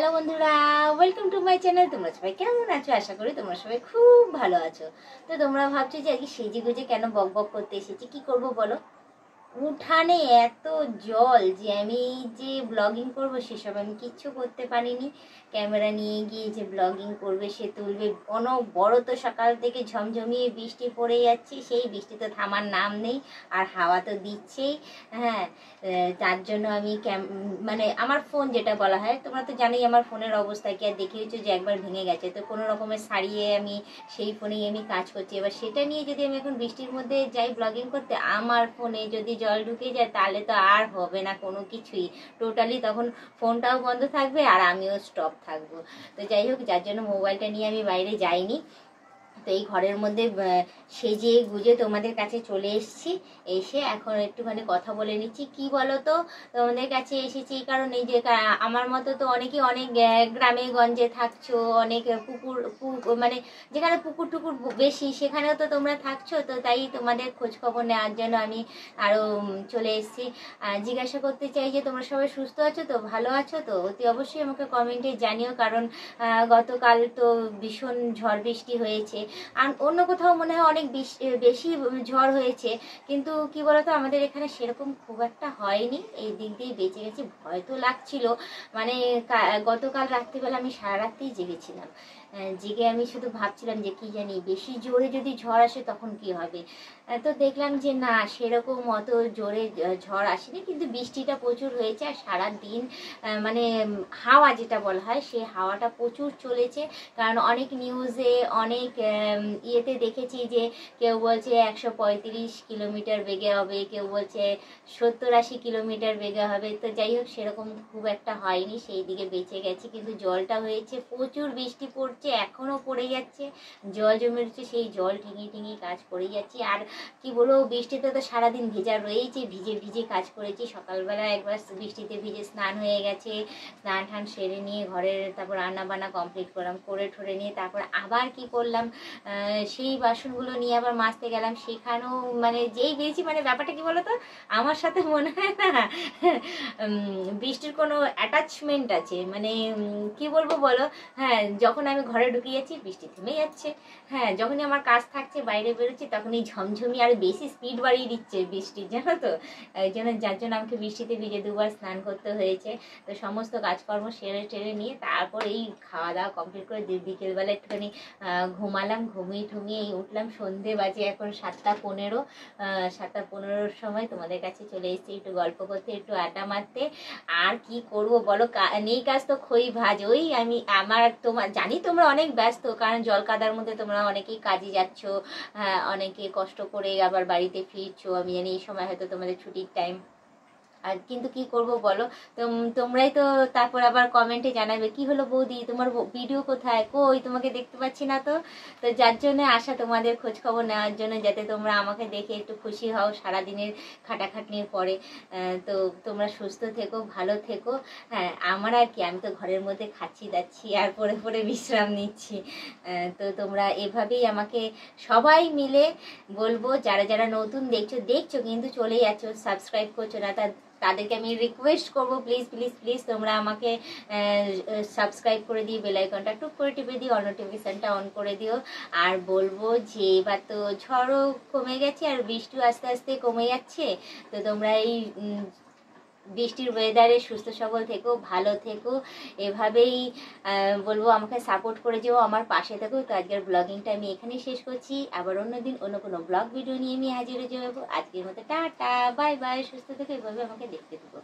Hello বন্ধুরা, welcome to my channel. তোমরা সবাই কেমন আছো? আশা করি তোমরা সবাই খুব ভালো আছো। তো তোমরা ভাবছো যে আজকে সেজে গুজে কেন বক বক করতে এসেছি। কি করব বলো? উঠানে এত জল যে আমি যে ব্লগিং করব সেসব আমি কিচ্ছু করতে পারিনি। ক্যামেরা নিয়ে গিয়ে যে ব্লগিং করবে সে তুলবে, বড় তো সকাল থেকে ঝমঝমিয়ে বৃষ্টি পড়ে যাচ্ছে, সেই বৃষ্টি তো থামার নাম নেই, আর হাওয়া তো দিচ্ছেই। হ্যাঁ, তার জন্য আমি মানে আমার ফোন যেটা বলা হয়, তোমরা তো জানোই আমার ফোনের অবস্থা কি, আর দেখিয়েছো যে একবার ভেঙে গেছে, তো কোনো রকমের সারিয়ে আমি সেই ফোনেই আমি কাজ করছি। এবার সেটা নিয়ে যদি আমি এখন বৃষ্টির মধ্যে যাই ব্লগিং করতে, আমার ফোনে যদি জল ঢুকে যায় তাহলে তো আর হবে না কোনো কিছুই। টোটালি তখন ফোনটাও বন্ধ থাকবে আর আমিও স্টপ থাকবো। তো যাই হোক, যার জন্য মোবাইলটা নিয়ে আমি বাইরে যাইনি। তো এই ঘরের মধ্যে সেজে গুজে তোমাদের কাছে চলে এসেছি। এসে এখন একটুখানি কথা বলে নিচ্ছি। কি বলো তো, তোমাদের কাছে এসেছি এই কারণে যে আমার মতো তো অনেকেই অনেক গ্রামে গঞ্জে থাকছো, অনেক মানে যেখানে পুকুর টুকুর বেশি সেখানেও তো তোমরা থাকছো। তো তাই তোমাদের খোঁজ খবর নেওয়ার জন্য আমি আরও চলে এসেছি। জিজ্ঞাসা করতে চাই যে তোমরা সবাই সুস্থ আছো তো, ভালো আছো তো? অতি অবশ্যই আমাকে কমেন্টে জানিও, কারণ গতকাল তো ভীষণ ঝড় বৃষ্টি হয়েছে, আর অন্য কোথাও মনে হয় অনেক বেশি ঝড় হয়েছে, কিন্তু কি বলতো আমাদের এখানে সেরকম খুব একটা হয়নি। এই দিক দিয়ে বেঁচে গেছি। ভয় তো লাগছিল, মানে গতকাল রাত্রিবেলা আমি সারা রাত্রিই জেগেছিলাম। জেগে আমি শুধু ভাবছিলাম যে কি জানি বেশি জোরে যদি ঝড় আসে তখন কি হবে। তো দেখলাম যে না, সেরকম অত জোরে ঝড় আসেনি, কিন্তু বৃষ্টিটা প্রচুর হয়েছে। আর সারা দিন মানে হাওয়া যেটা বলা হয় সেই হাওয়াটা প্রচুর চলেছে। কারণ অনেক নিউজে অনেক ইয়েতে দেখেছি যে কেউ বলছে 135 কিলোমিটার বেগে হবে, কেউ বলছে 70-80 কিলোমিটার বেগে হবে। তো যাই হোক, সেরকম খুব একটা হয়নি, সেই দিকে বেঁচে গেছি। কিন্তু জলটা হয়েছে, প্রচুর বৃষ্টি পড়ছে, এখনো পড়ে যাচ্ছে, জল জমে রয়েছে, সেই জল ঠেঙে ঠেঙে কাজ করে যাচ্ছি। আর কি বলবো, বৃষ্টিতে তো সারাদিন ভেজা রয়েছে, ভিজে ভিজে কাজ করেছি। সকালবেলা একবার বৃষ্টিতে ভিজে স্নান হয়ে গেছে, স্নান টান সেরে নিয়ে ঘরের তারপর রান্না বান্না কমপ্লিট করলাম, করে ঠরে নিয়ে তারপর আবার কি করলাম, সেই বাসনগুলো নিয়ে আবার মাজতে গেলাম। সেখানেও মানে যেই বেরিয়েছি, মানে ব্যাপারটা কি বলতো, আমার সাথে মনে হয় না বৃষ্টির কোনো অ্যাটাচমেন্ট আছে, মানে কি বলবো বলো। হ্যাঁ, যখন আমি ঘরে ঢুকে যাচ্ছি বৃষ্টি থেমে যাচ্ছে। হ্যাঁ, যখনই আমার কাজ থাকছে বাইরে বেরোচ্ছি তখনই ঝমঝমি আর বেশি স্পিড বাড়িয়ে দিচ্ছে বৃষ্টির, জানো তো। এই জন্য, যার জন্য আমাকে বৃষ্টিতে ভিজে দুবার স্নান করতে হয়েছে। তো সমস্ত কাজকর্ম সেরে টেরে নিয়ে তারপর এই খাওয়া দাওয়া কমপ্লিট করে বিকেলবেলা একটুখানি ঘুমালাম। ঘুমিয়ে ঠুমিয়ে উঠলাম, সন্ধে বাজে এখন 7:15। 7:15-র সময় তোমাদের কাছে চলে এসেছি একটু গল্প করতে, একটু আড্ডা মারতে। আর কি করব বলো, নেই কাজ তো খই ভাজ। ওই তোমার জানি তোমরা অনেক ব্যস্ত, কারণ জল কাদার মধ্যে তোমরা অনেকেই কাজে যাচ্ছ, অনেকে কষ্ট করে আবার বাড়িতে ফিরছো। আমি জানি এই সময় হয়তো তোমাদের ছুটির টাইম, আর কিন্তু কি করব বলো। তোমরাই তো তারপর আবার কমেন্টে জানাবে কি হলো বৌদি, তোমার ভিডিও কোথায়, কই তোমাকে দেখতে পাচ্ছি না। তো তো যার জন্য আসা তোমাদের খোঁজ খবর নেওয়ার জন্য, যাতে তোমরা আমাকে দেখে একটু খুশি হও সারাদিনের খাটাখাটনির পরে। তো তোমরা সুস্থ থেকো, ভালো থেকো। হ্যাঁ, আমার আর কি, আমি তো ঘরের মধ্যে খাচ্ছি দাচ্ছি আর পরে পরে বিশ্রাম নিচ্ছি। তো তোমরা এভাবেই আমাকে সবাই মিলে বলবো, যারা যারা নতুন দেখছো কিন্তু চলে যাচ্ছ, সাবস্ক্রাইব করছো না, তাদেরকে আমি রিকোয়েস্ট করবো, প্লিজ প্লিজ প্লিজ তোমরা আমাকে সাবস্ক্রাইব করে দিয়ে বেল আইকনটা টুক করে টিপে দিও, অল নোটিফিকেশনটা অন করে দিও। আর বলবো যে এবার তো ঝড়ও কমে গেছে আর বৃষ্টিও আস্তে আস্তে কমে যাচ্ছে। তো তোমরা এই বৃষ্টির ওয়েদারে সুস্থ সবল থেকো, ভালো থেকো। এভাবেই বলবো আমাকে সাপোর্ট করে যেও, আমার পাশে থেকো। তো আজকের ব্লগিংটা আমি এখানেই শেষ করছি। আবার অন্যদিন অন্য কোনো ব্লগ ভিডিও নিয়ে আমি হাজির হয়ে যাবো। আজকের মতো টাটা, বাই বাই, সুস্থ থেকো, এভাবে আমাকে দেখতে থাকো।